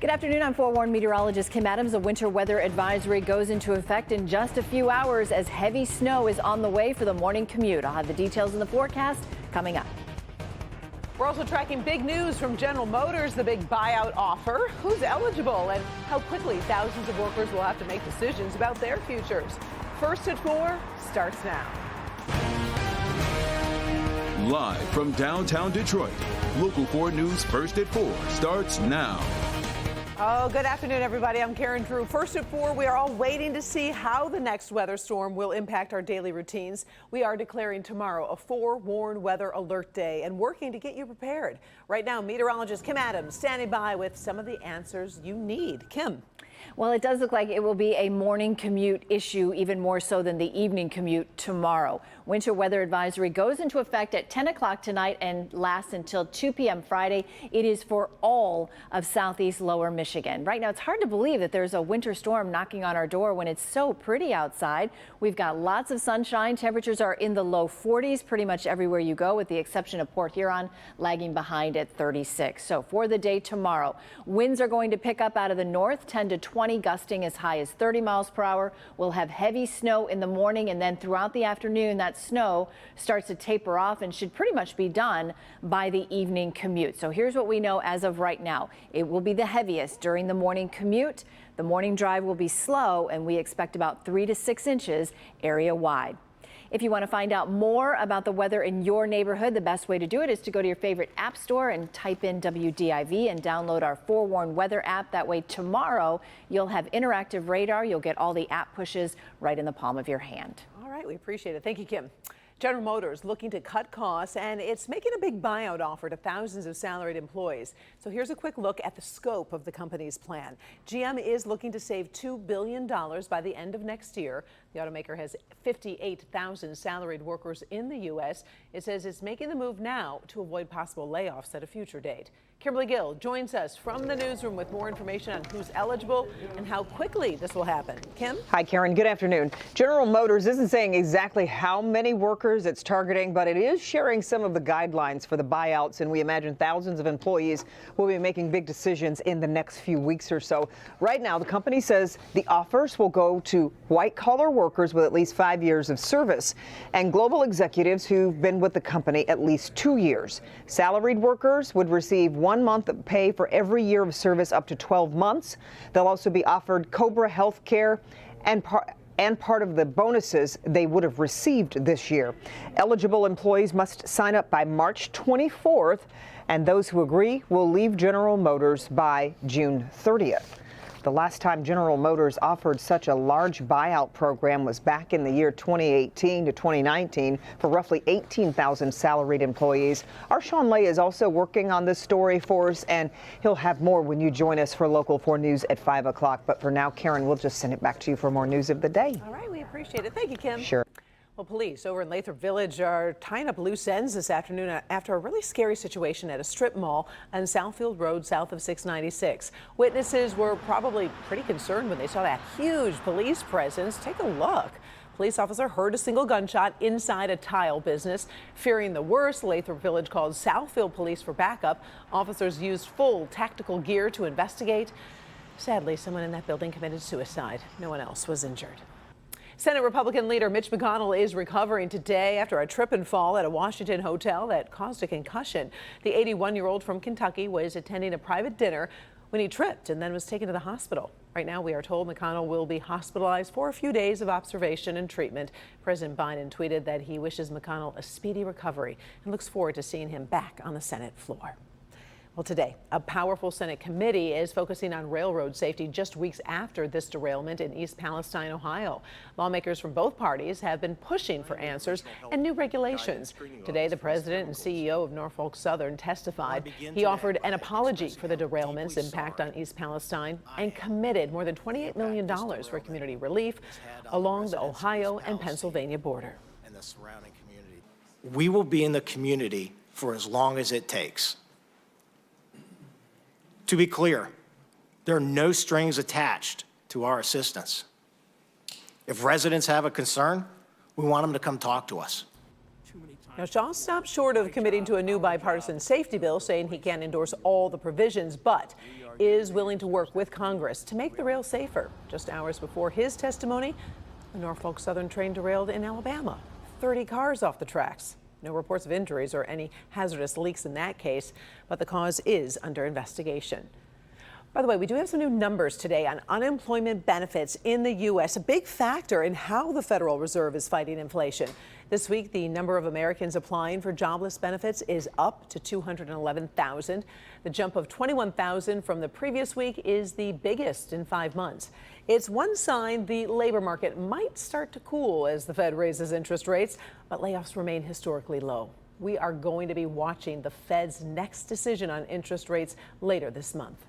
Good afternoon. I'm forewarned meteorologist Kim Adams. A winter weather advisory goes into effect in just a few hours as heavy snow is on the way for the morning commute. I'll have the details in the forecast coming up. We're also tracking big news from General Motors, the big buyout offer, who's eligible, and how quickly thousands of workers will have to make decisions about their futures. First at 4 starts now. Live from downtown Detroit, Local 4 News First at 4 starts now. Oh, good afternoon, everybody. I'm Karen Drew. First at 4, we are all waiting to see how the next weather storm will impact our daily routines. We are declaring tomorrow a forewarned weather alert day and working to get you prepared. Right now, meteorologist Kim Adams standing by with some of the answers you need. Kim. Well, it does look like it will be a morning commute issue, even more so than the evening commute tomorrow. Winter weather advisory goes into effect at 10 o'clock tonight and lasts until 2 p.m. Friday. It is for all of southeast lower Michigan. Right now, it's hard to believe that there's a winter storm knocking on our door when it's so pretty outside. We've got lots of sunshine. Temperatures are in the low 40s pretty much everywhere you go, with the exception of Port Huron lagging behind at 36. So for the day tomorrow, winds are going to pick up out of the north, 10 to 20, gusting as high as 30 miles per hour. We'll have heavy snow in the morning, and then throughout the afternoon, that snow starts to taper off and should pretty much be done by the evening commute. So here's what we know as of right now. It will be the heaviest during the morning commute. The morning drive will be slow, and we expect about 3 to 6 inches area wide. If you want to find out more about the weather in your neighborhood, the best way to do it is to go to your favorite app store and type in WDIV and download our Forewarned Weather app. That way tomorrow you'll have interactive radar. You'll get all the app pushes right in the palm of your hand. All right, we appreciate it. Thank you, Kim. General Motors looking to cut costs, and it's making a big buyout offer to thousands of salaried employees. So here's a quick look at the scope of the company's plan. GM is looking to save $2 billion by the end of next year. The automaker has 58,000 salaried workers in the U.S. It says it's making the move now to avoid possible layoffs at a future date. Kimberly Gill joins us from the newsroom with more information on who's eligible and how quickly this will happen. Kim? Hi, Karen. Good afternoon. General Motors isn't saying exactly how many workers it's targeting, but it is sharing some of the guidelines for the buyouts, and we imagine thousands of employees will be making big decisions in the next few weeks or so. Right now, the company says the offers will go to white-collar workers with at least 5 years of service and global executives who've been with the company at least 2 years. Salaried workers would receive 1 month of pay for every year of service up to 12 months. They'll also be offered COBRA health care and part of the bonuses they would have received this year. Eligible employees must sign up by March 24th, and those who agree will leave General Motors by June 30th. The last time General Motors offered such a large buyout program was back in the year 2018 to 2019 for roughly 18,000 salaried employees. Our Sean Lay is also working on this story for us, and he'll have more when you join us for Local 4 News at 5 o'clock. But for now, Karen, we'll just send it back to you for more news of the day. All right, we appreciate it. Thank you, Kim. Sure. Well, police over in Lathrop Village are tying up loose ends this afternoon after a really scary situation at a strip mall on Southfield Road south of 696. Witnesses were probably pretty concerned when they saw that huge police presence. Take a look. Police officer heard a single gunshot inside a tile business. Fearing the worst, Lathrop Village called Southfield Police for backup. Officers used full tactical gear to investigate. Sadly, someone in that building committed suicide. No one else was injured. Senate Republican leader Mitch McConnell is recovering today after a trip and fall at a Washington hotel that caused a concussion. The 81-year-old from Kentucky was attending a private dinner when he tripped and then was taken to the hospital. Right now, we are told McConnell will be hospitalized for a few days of observation and treatment. President Biden tweeted that he wishes McConnell a speedy recovery and looks forward to seeing him back on the Senate floor. Well, today, a powerful Senate committee is focusing on railroad safety just weeks after this derailment in East Palestine, Ohio. Lawmakers from both parties have been pushing for answers and new regulations. Today, the president and CEO of Norfolk Southern testified. He offered an apology for the derailment's impact on East Palestine and committed more than $28 million for community relief along the Ohio and Pennsylvania border. And the surrounding community. We will be in the community for as long as it takes. To be clear, there are no strings attached to our assistance. If residents have a concern, we want them to come talk to us. Now, Shaw stopped short of committing to a new bipartisan safety bill, saying he can't endorse all the provisions, but is willing to work with Congress to make the rail safer. Just hours before his testimony, a Norfolk Southern train derailed in Alabama. 30 cars off the tracks. No reports of injuries or any hazardous leaks in that case, but the cause is under investigation. By the way, we do have some new numbers today on unemployment benefits in the U.S., a big factor in how the Federal Reserve is fighting inflation. This week, the number of Americans applying for jobless benefits is up to 211,000. The jump of 21,000 from the previous week is the biggest in 5 months. It's one sign the labor market might start to cool as the Fed raises interest rates, but layoffs remain historically low. We are going to be watching the Fed's next decision on interest rates later this month.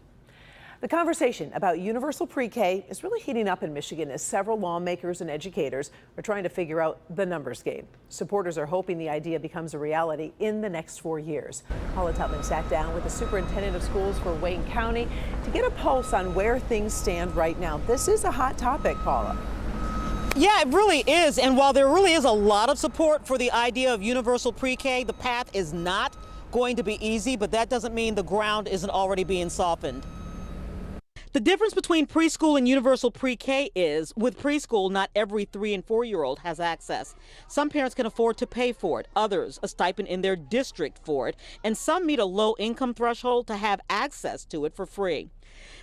The conversation about universal pre-K is really heating up in Michigan as several lawmakers and educators are trying to figure out the numbers game. Supporters are hoping the idea becomes a reality in the next 4 years. Paula Tubman sat down with the superintendent of schools for Wayne County to get a pulse on where things stand right now. This is a hot topic, Paula. Yeah, it really is. And while there really is a lot of support for the idea of universal pre-K, the path is not going to be easy, but that doesn't mean the ground isn't already being softened. The difference between preschool and universal pre-K is, with preschool, not every 3- and 4-year-old has access. Some parents can afford to pay for it, others a stipend in their district for it, and some meet a low income threshold to have access to it for free.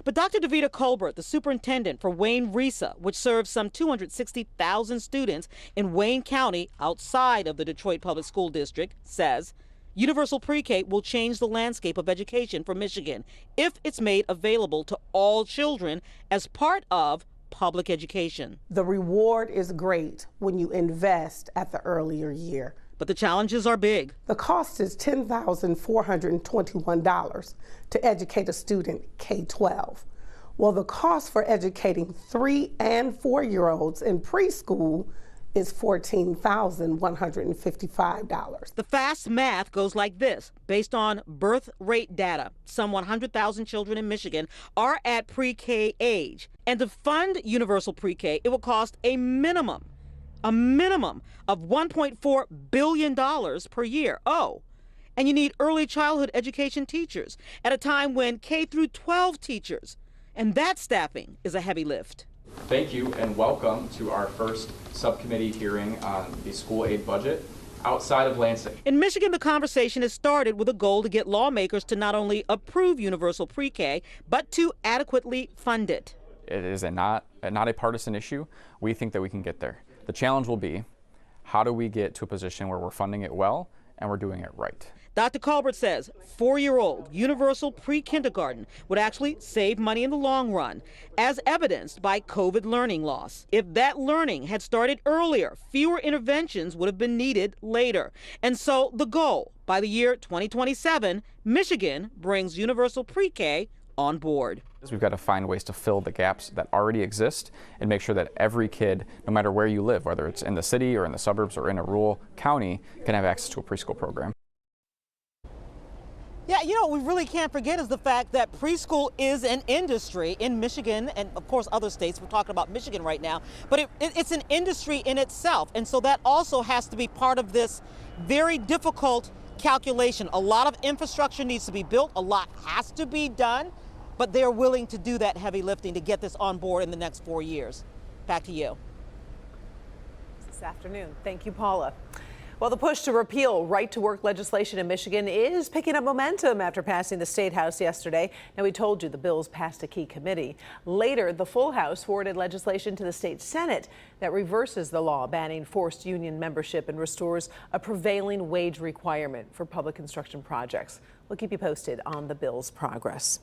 But Dr. Davida Colbert, the superintendent for Wayne RESA, which serves some 260,000 students in Wayne County outside of the Detroit Public School District, says universal pre-K will change the landscape of education for Michigan if it's made available to all children as part of public education. The reward is great when you invest at the earlier year. But the challenges are big. The cost is $10,421 to educate a student K-12. Well, the cost for educating 3- and 4-year-olds in preschool is $14,155. The fast math goes like this. Based on birth rate data, some 100,000 children in Michigan are at pre-K age. And to fund universal pre-K, it will cost a minimum of $1.4 billion per year. Oh, and you need early childhood education teachers at a time when K through 12 teachers, and that staffing is a heavy lift. Thank you and welcome to our first subcommittee hearing on the school aid budget outside of Lansing. In Michigan, the conversation has started with a goal to get lawmakers to not only approve universal pre-K, but to adequately fund it. It is not a partisan issue. We think that we can get there. The challenge will be, how do we get to a position where we're funding it well and we're doing it right? Dr. Colbert says 4-year-old universal pre-kindergarten would actually save money in the long run, as evidenced by COVID learning loss. If that learning had started earlier, fewer interventions would have been needed later. And so the goal, by the year 2027, Michigan brings universal pre-K on board. We've got to find ways to fill the gaps that already exist and make sure that every kid, no matter where you live, whether it's in the city or in the suburbs or in a rural county, can have access to a preschool program. Yeah, you know, what we really can't forget is the fact that preschool is an industry in Michigan and, of course, other states. We're talking about Michigan right now, but it's an industry in itself. And so that also has to be part of this very difficult calculation. A lot of infrastructure needs to be built. A lot has to be done, but they're willing to do that heavy lifting to get this on board in the next 4 years. Back to you. This afternoon. Thank you, Paula. Well, the push to repeal right-to-work legislation in Michigan is picking up momentum after passing the State House yesterday. Now, we told you the bills passed a key committee. Later, the full House forwarded legislation to the state Senate that reverses the law banning forced union membership and restores a prevailing wage requirement for public construction projects. We'll keep you posted on the bill's progress.